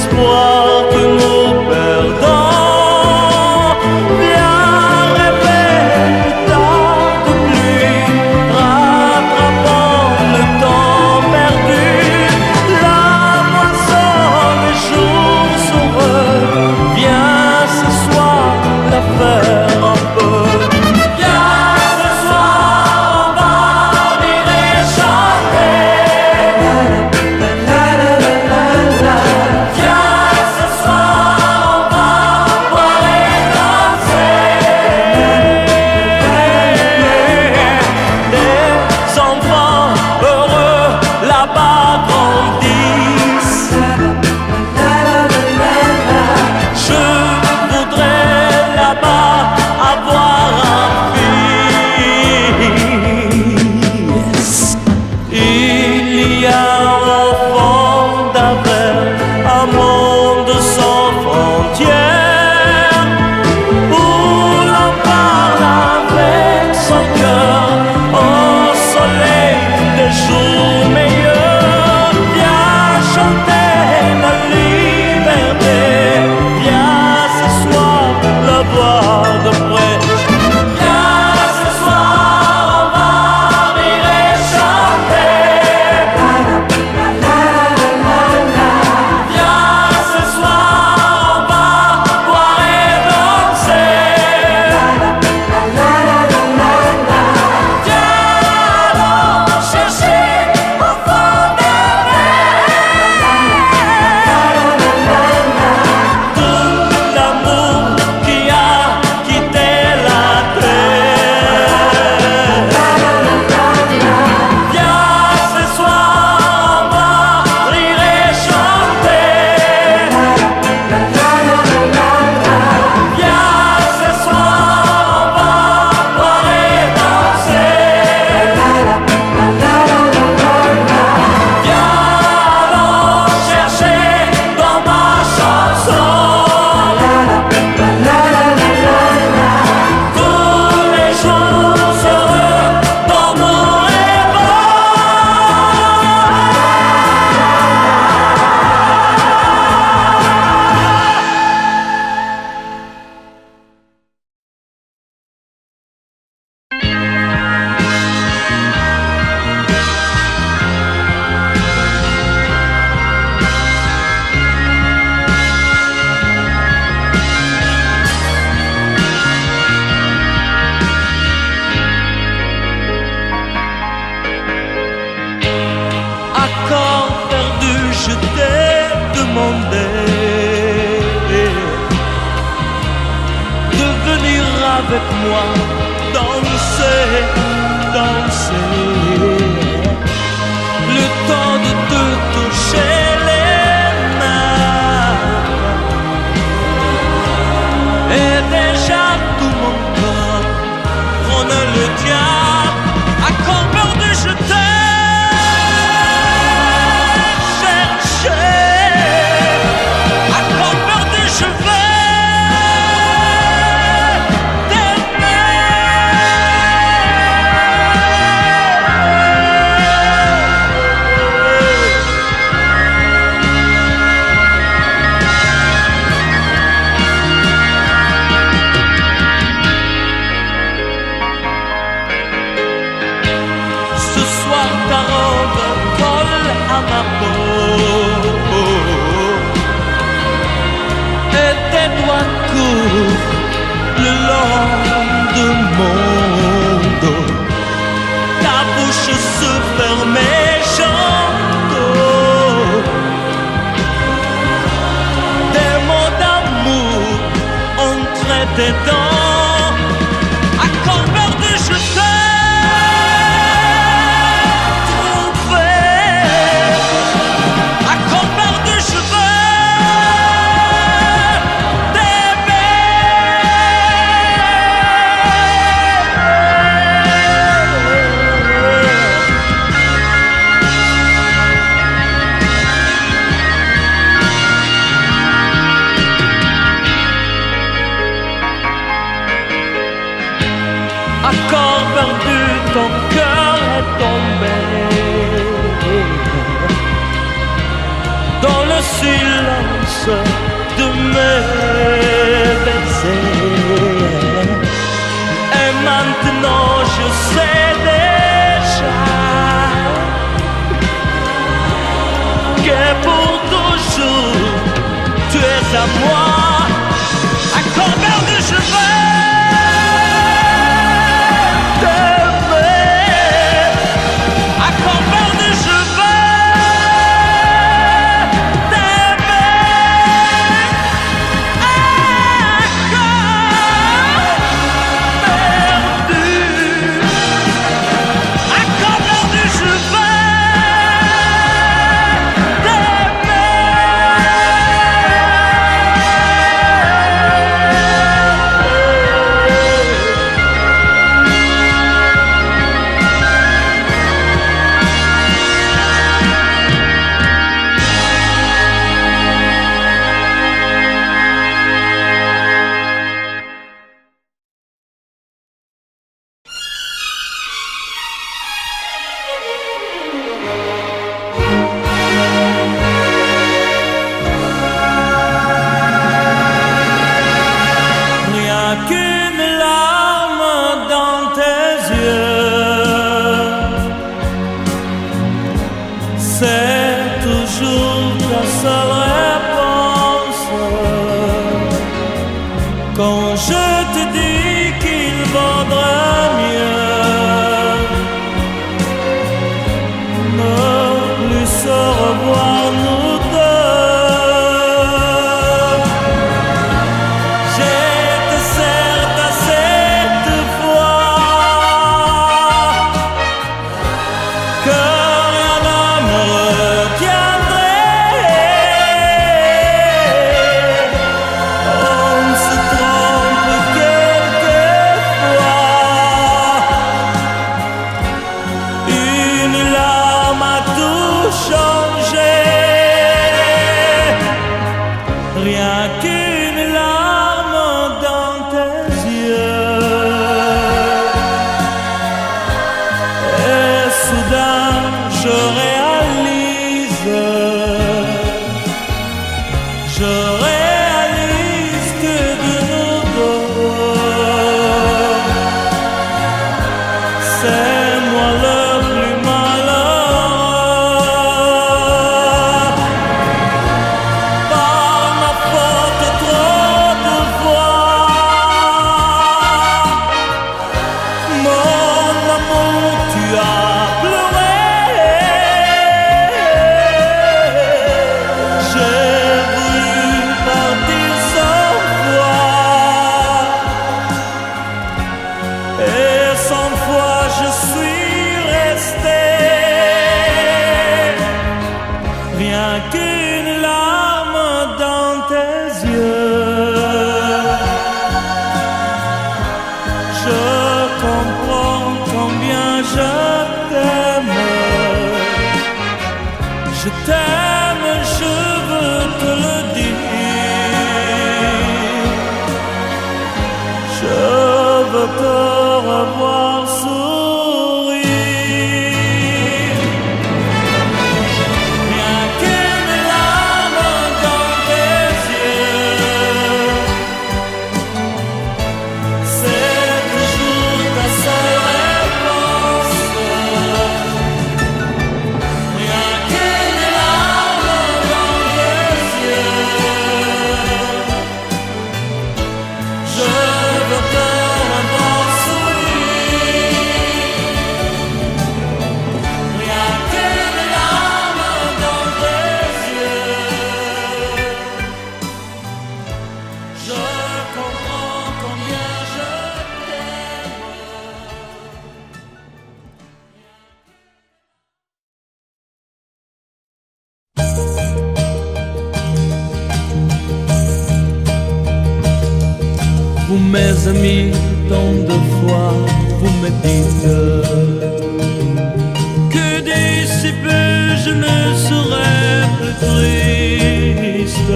l'espoir que nous perdons. Viens rêver plus tard de pluie, rattrapant le temps perdu. La moisson des jours heureux, viens ce soir la faire un peu. Avec moi, danser, danser. Le temps de te toucher les mains. Et déjà tout mon corps prône le diable. À quand peur de je t'ai cherché. À quand peur de je veux. Le long de mon dos, ta bouche se fermait, j'entends des mots d'amour entraient dedans. À quand peur de je t'ai trouvé. À quand peur de je veux. Accord perdu, ton cœur est tombé dans le silence l'absence de mes baisers. Et maintenant je sais déjà que pour toujours tu es à moi. Encore perdu je veux t'aimer. Encore perdu je veux t'aimer. Encore perdu je veux qu'une larme dans tes yeux, c'est toujours ta seule réponse. Quand je te dis qu'il vaudrait mieux ne plus se revoir nous deux. Rien qu'une larme dans tes yeux, et soudain je réalise que de nous deux, c'est moi le plus malheureux. Par ma faute trop de fois, mon amour tu as pleuré. J'ai voulu partir sans toi, et sans fois je suis resté. Rien qu'une larme dans tes yeux, je comprends combien je t'aime. Je t'aime, je veux te le dire. Je veux te revoir sourire. Rien qu'une larme dans tes yeux, c'est toujours ta seule réponse. Rien qu'une larme dans tes yeux, je veux te revoir sourire. Rien qu'une larme dans tes yeux, je comprends combien je t'aime. Vous mes amis, tant de fois vous me dites que d'ici peu je ne serai plus triste.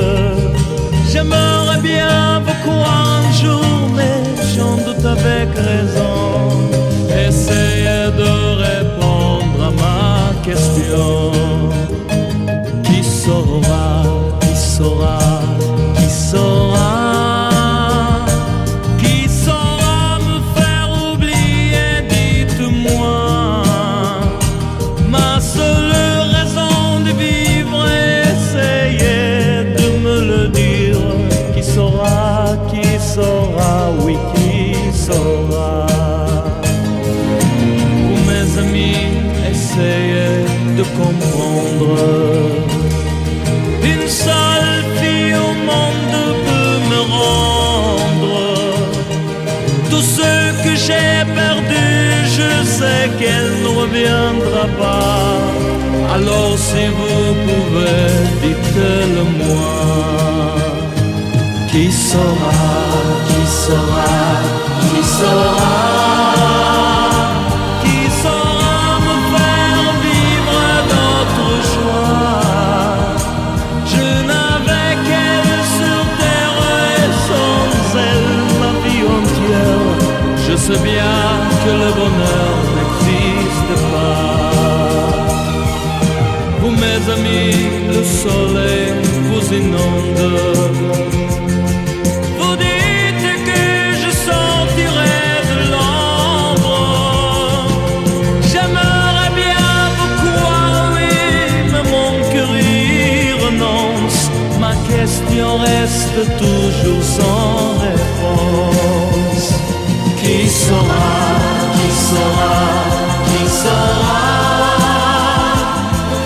J'aimerais bien vous croire un jour, mais j'en doute avec raison. Essayez de répondre à ma question. Qui saura, qui saura? reviendra pas, alors si vous pouvez, dites-le moi. Qui saura, qui saura, qui saura, qui saura me faire vivre d'autres joies. Je n'avais qu'elle sur terre et sans elle ma vie entière. Je sais bien que le bonheur n'existe pas. Vous mes amis, le soleil vous inonde. Vous dites que je sortirai de l'ombre. J'aimerais bien vous croire, oui, mais mon cœur y renonce. Ma question reste toujours sans réponse. Qui saura, qui saura, qui saura,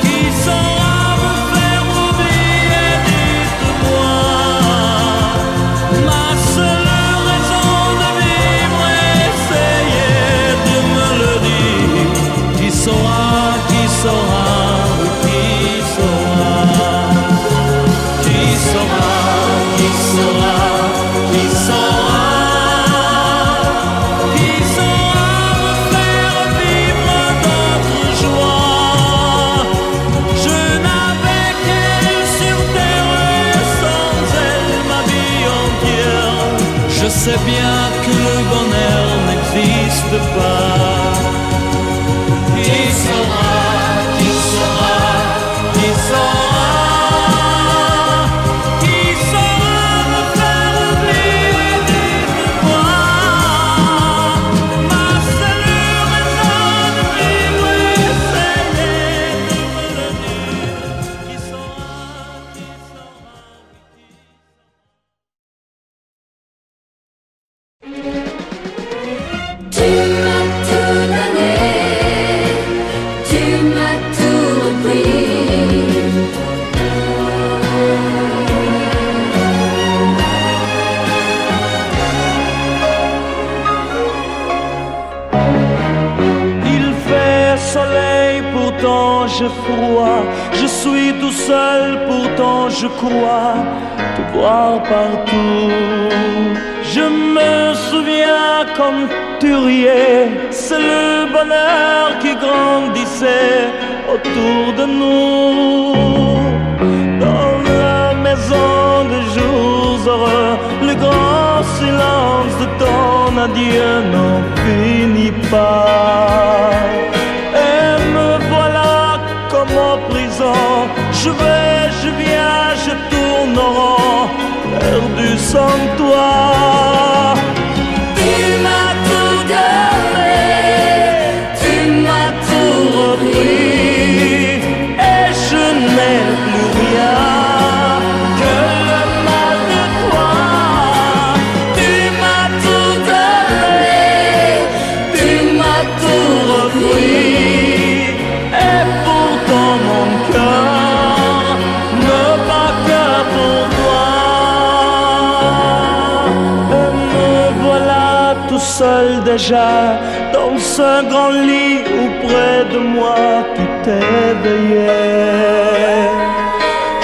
qui saura me faire oublier, dites-moi. Ma seule raison de vivre, essayez de me le dire. Qui saura, qui saura, qui saura, qui saura, qui saura, qui saura. Je sais bien que le bonheur n'existe pas. Qui saura, qui saura, qui saura, qui saura me faire oublier, dites-moi. Ma seule raison de vivre, essayez de me le dire. Qui saura, qui saura. Tu m'as tout donné, tu m'as tout repris. Il fait soleil, pourtant j'ai froid. Je suis tout seul, pourtant je crois te voir partout. Je me souviens comme tu riais, c'est le bonheur qui grandissait autour de nous. Dans la maison des jours heureux, le grand silence de ton adieu n'en finit pas. Et me voilà comme en prison, je vais, je viens, je tourne en rond, perdu sans toi. Tu m'as tout donné, tu m'as tout repris. Et je n'ai plus rien que le mal de toi. Tu m'as tout donné, tu m'as tout repris. Et pourtant mon cœur ne bat que pour toi. Et me voilà tout seul déjà dans ce grand lit où près de moi tu t'éveillais.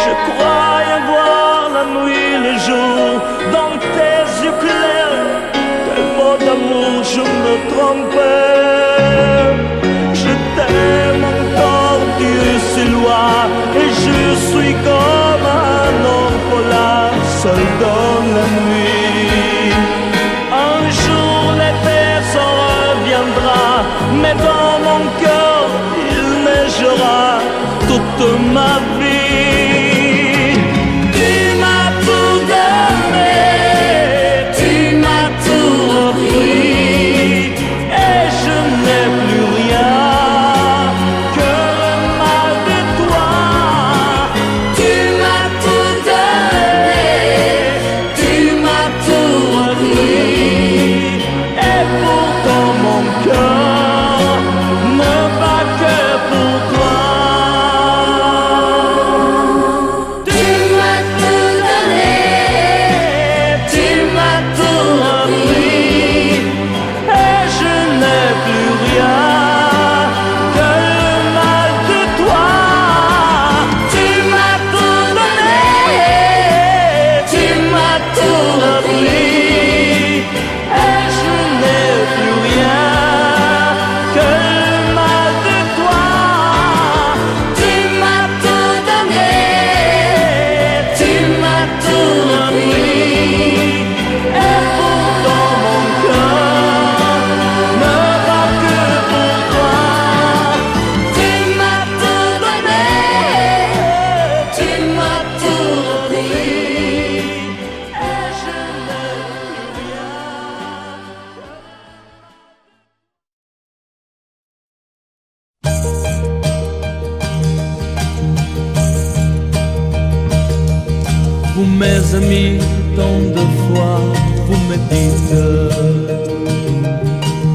Je croyais voir la nuit, le jour dans tes yeux clairs. Quel mot d'amour, je me trompais. Je t'aime encore, tu es loin, et je suis comme un orphelin seul dans la nuit. Un jour l'été s'en reviendra, mais dans mon cœur il neigera toute ma vous mes amis, tant de fois vous me dites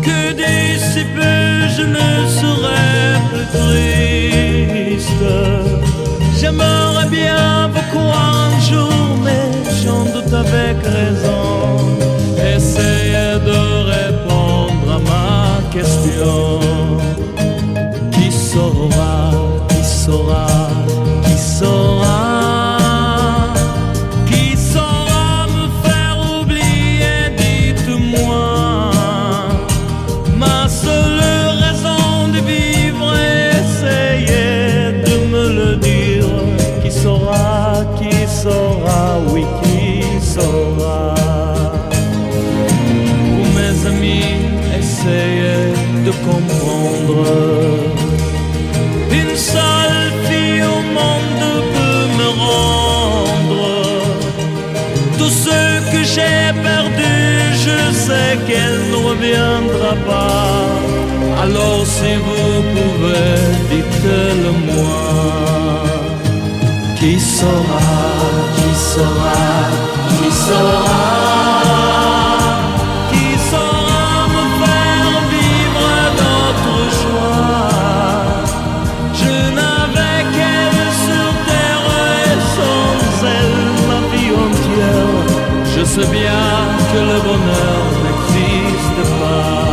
que d'ici peu je ne serai plus triste. J'aimerais bien vous croire un jour, mais j'en doute avec raison. Essayez de répondre à ma question. Qui saura, qui saura, qui saura, qui saura me faire oublier, dites-moi. Ma seule raison de vivre, essayez de me le dire. Qui saura, oui, qui saura. Vous mes amis, essayez de comprendre. Une seule fille au monde peut me rendre tout ce que j'ai perdu. Je sais qu'elle ne reviendra pas. Alors si vous pouvez, dites-le moi. Qui saura, qui saura, qui saura, qui saura me faire vivre d'autres joies. Je n'avais qu'elle sur terre et sans elle ma vie entière. Je sais bien que le bonheur n'existe pas.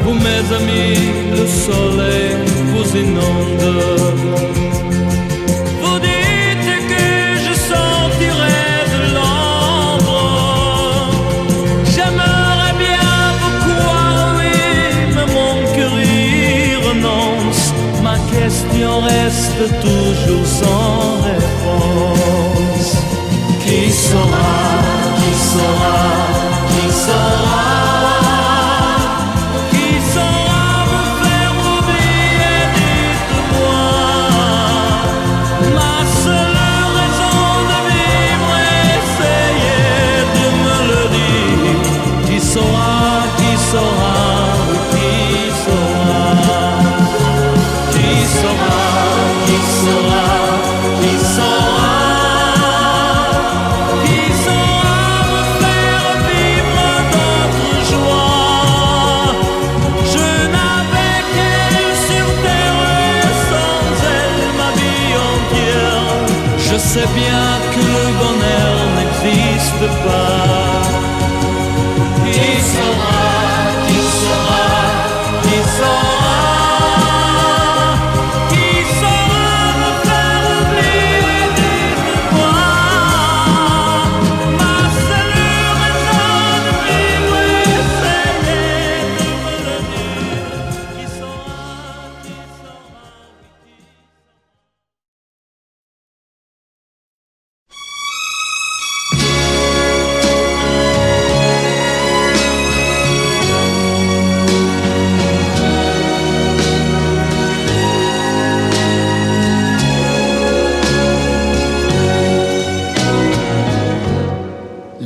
Vous mes amis, le soleil vous inonde. Vous dites que je sortirai de l'ombre. J'aimerais bien vous croire, oui, mais mon cœur y renonce. Ma question reste toujours sans réponse. Qui saura, qui saura, qui saura? Je sais bien que le bonheur n'existe pas. Qui saura, qui saura, qui saura, qui saura me faire oublier, dites-moi. Ma seule raison de vivre, essayez de me le dire. Qui saura, qui saura.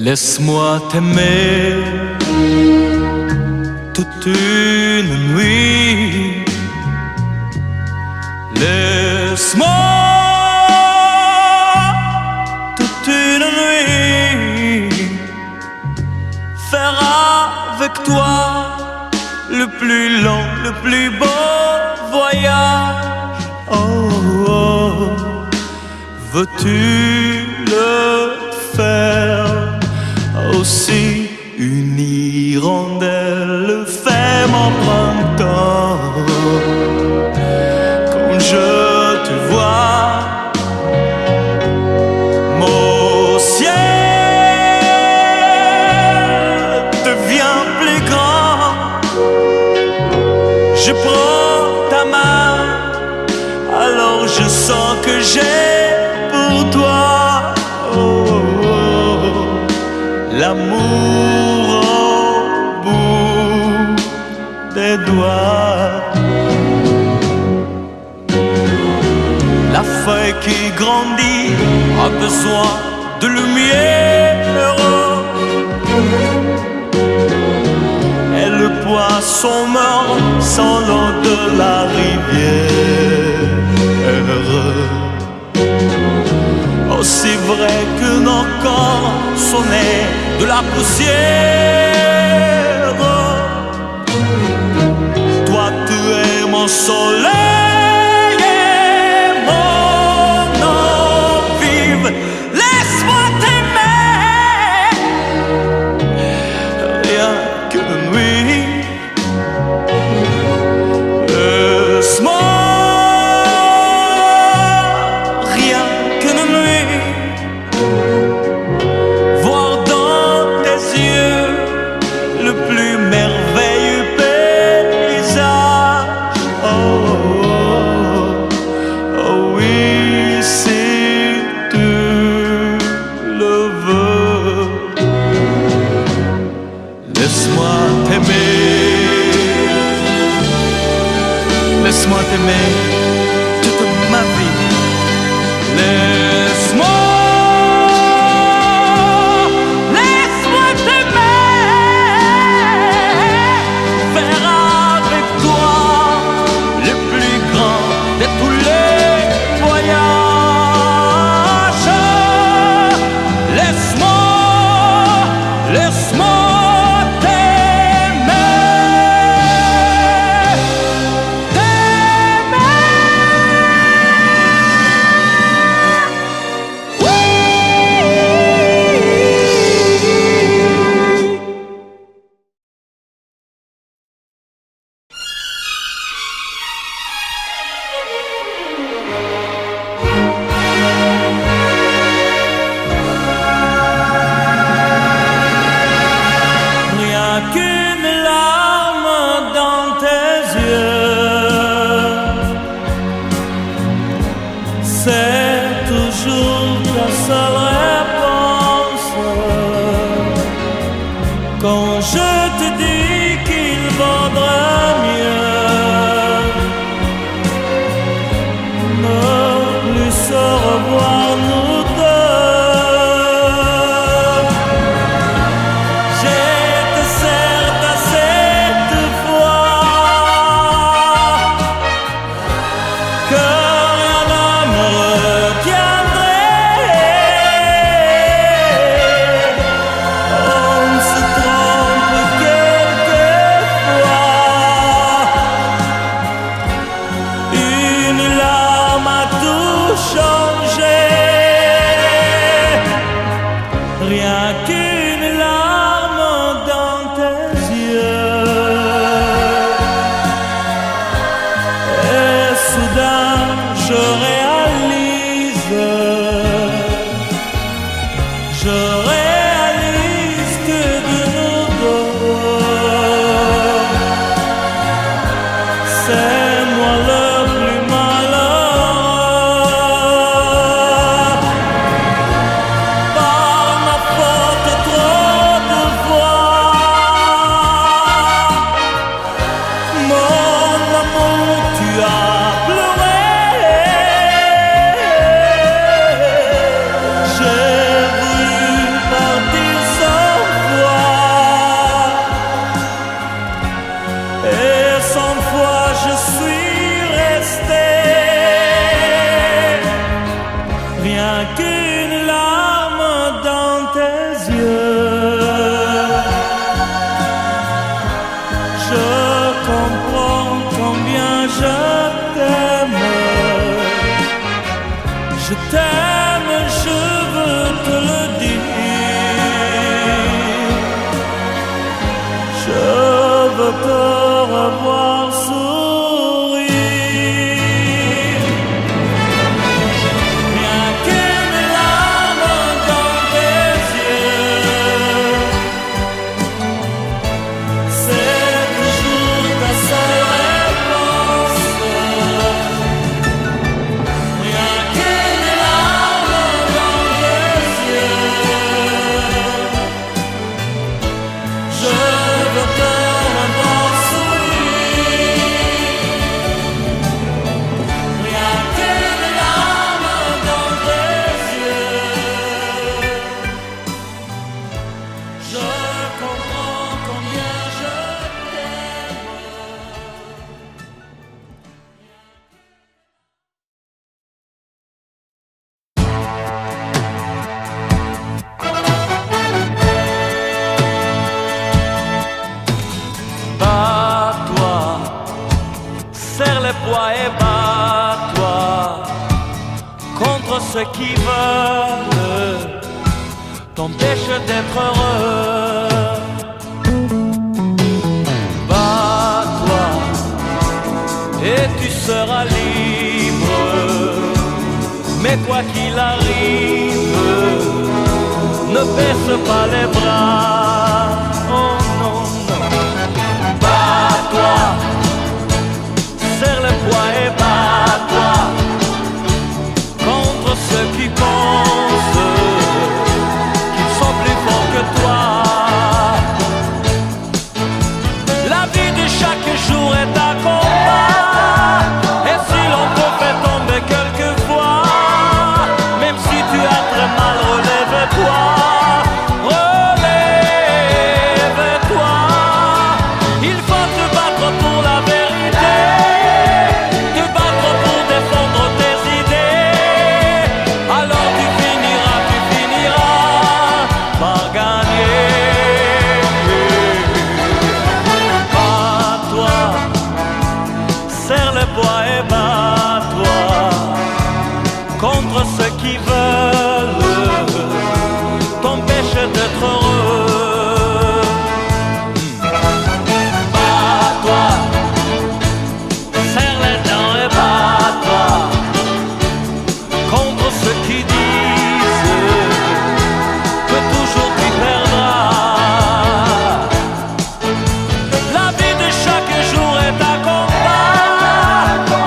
Laisse-moi t'aimer toute une nuit. Laisse-moi toute une nuit faire avec toi le plus long, le plus beau voyage. Oh, oh. Veux-tu le faire aussi? Une hirondelle fait mon printemps. Quand je te vois, mon ciel devient plus grand. Je prends ta main, alors je sens que j'ai pour toi l'amour au bout des doigts. La feuille qui grandit a besoin de lumière, et le poisson meurt sans l'eau de la rivière. Oh, aussi vrai que nos corps sonnaient de la poussière. Toi tu es mon soleil et mon eau vive. Laisse-moi t'aimer, rien que de nuit. Laisse-moi, rien que de nuit, voir dans tes yeux le plus merveilleux paysage. Oh, oh, oh oui, si tu le veux. Laisse-moi t'aimer, laisse-moi t'aimer toute ma vie. Laisse-moi, laisse-moi t'aimer, faire avec toi le plus grand de tous les voyages. Laisse-moi, laisse-moi qu'une larme dans tes yeux, c'est toujours ta seule réponse. Quand je te dis qu'il vaudrait mieux ne plus se revoir nous deux. Rien qu'une larme dans tes yeux, et soudain je réalise que de nous deux, c'est moi le plus malheureux. Par ma faute trop de fois, mon amour tu as pleuré. J'ai voulu partir sans toi, et sans fois je suis resté. Rien qu'une larme dans tes yeux, je comprends combien je t'aime. Je t'aime, je veux te le dire. Je veux te revoir sourire. Rien qu'une larme dans tes yeux, c'est toujours ta seule réponse. Rien qu'une larme contre ceux qui veulent t'empêcher d'être heureux. Bats-toi et tu seras libre. Mais quoi qu'il arrive, ne baisse pas les bras. Oh non, non. Bats-toi, serre le poids et bats-toi contre ceux qui pensent qu'ils sont plus forts que toi. La vie de chaque jour est un combat, et si l'on te fait tomber quelquefois, même si tu as très mal, relève-toi. Relève-toi. Il faut te battre pour la vérité, te battre pour défendre tes idées. Alors tu finiras par gagner. Bats-toi, serre le poids et bats-toi contre ceux qui veulent t'empêcher d'être heureux. Bats-toi, serre les dents et bats-toi contre ceux qui disent que toujours tu perdras. La vie de chaque jour est un combat,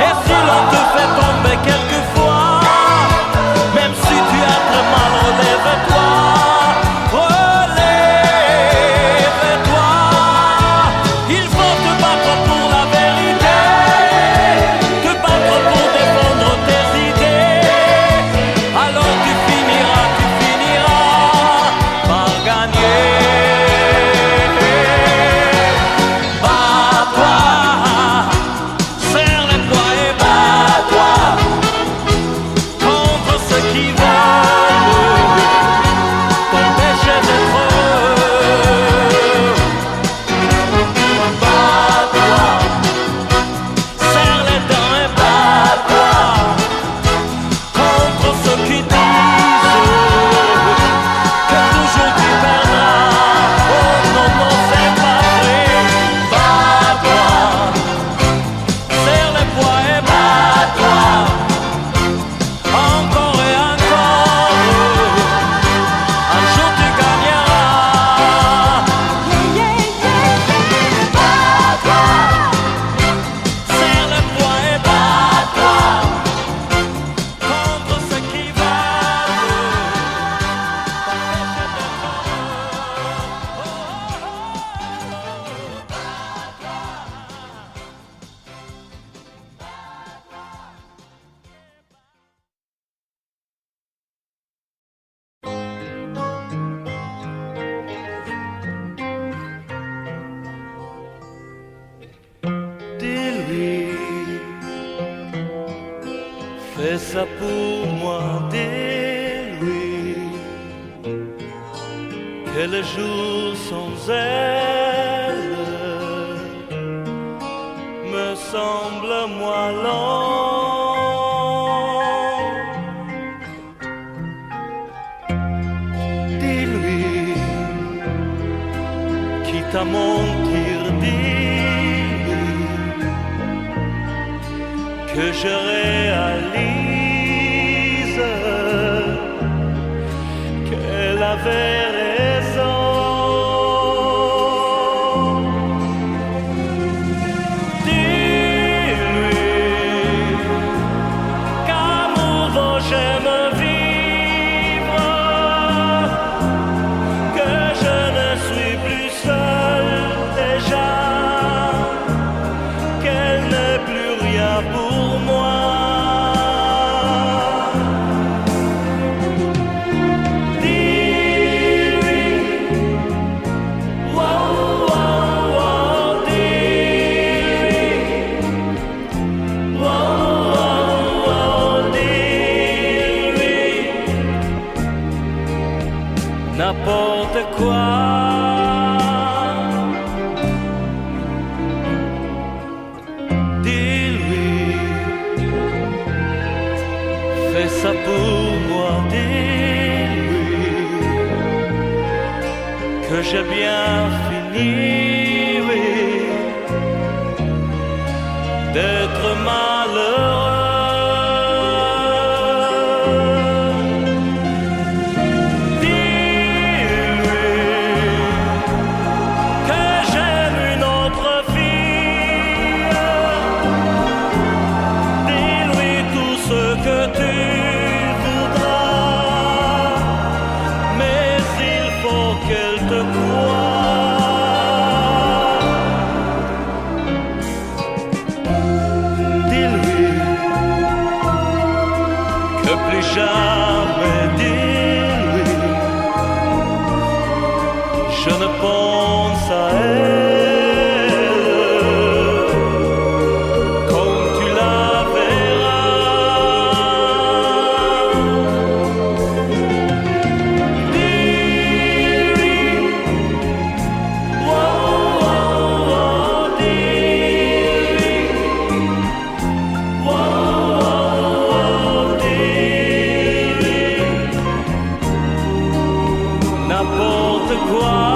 et si l'on te fait tomber quelquefois, même si tu as très mal, relève-toi. Relève-toi. Il faut te battre pour la vérité, te battre pour défendre tes idées. Alors tu finiras par gagner. Bats-toi, serre les poids et bats-toi contre ceux qui veulent t'empêcher d'être heureux. Bats-toi, serre les dents et bats-toi contre ceux qui disent que toujours tu perdras. Oh non, non, c'est pas vrai. Bats-toi, serre les poids et bats-toi encore et encore. Un jour tu gagneras. Bats-toi, serre les poids et bats-toi contre ceux qui veulent t'empêcher d'être Dis-lui, fais ça pour moi, dis-lui que le jour sans elle me semble moins long. Dis-lui, quitte à mentir, dis-lui que je réalise qu'elle avait raison. Dis-lui qu'amour j'aime vivre, que je ne suis plus seul déjà, qu'elle n'est plus rien pour moi. Dis-lui, wow, wow, wow, dis-lui, wow, wow, wow, dis-lui n'importe quoi. fais ça pour moi, dis-lui que j'ai bien fini, oui, d'être malheureux. Dis-lui que j'aime une autre fille. Dis-lui tout ce que tu voudras, mais il faut qu'elle te croie. Que plus jamais, dis-lui, je ne pense à elle comme tu la verras. Dis-lui, oh, oh, oh, dis-lui, oh, n'importe quoi.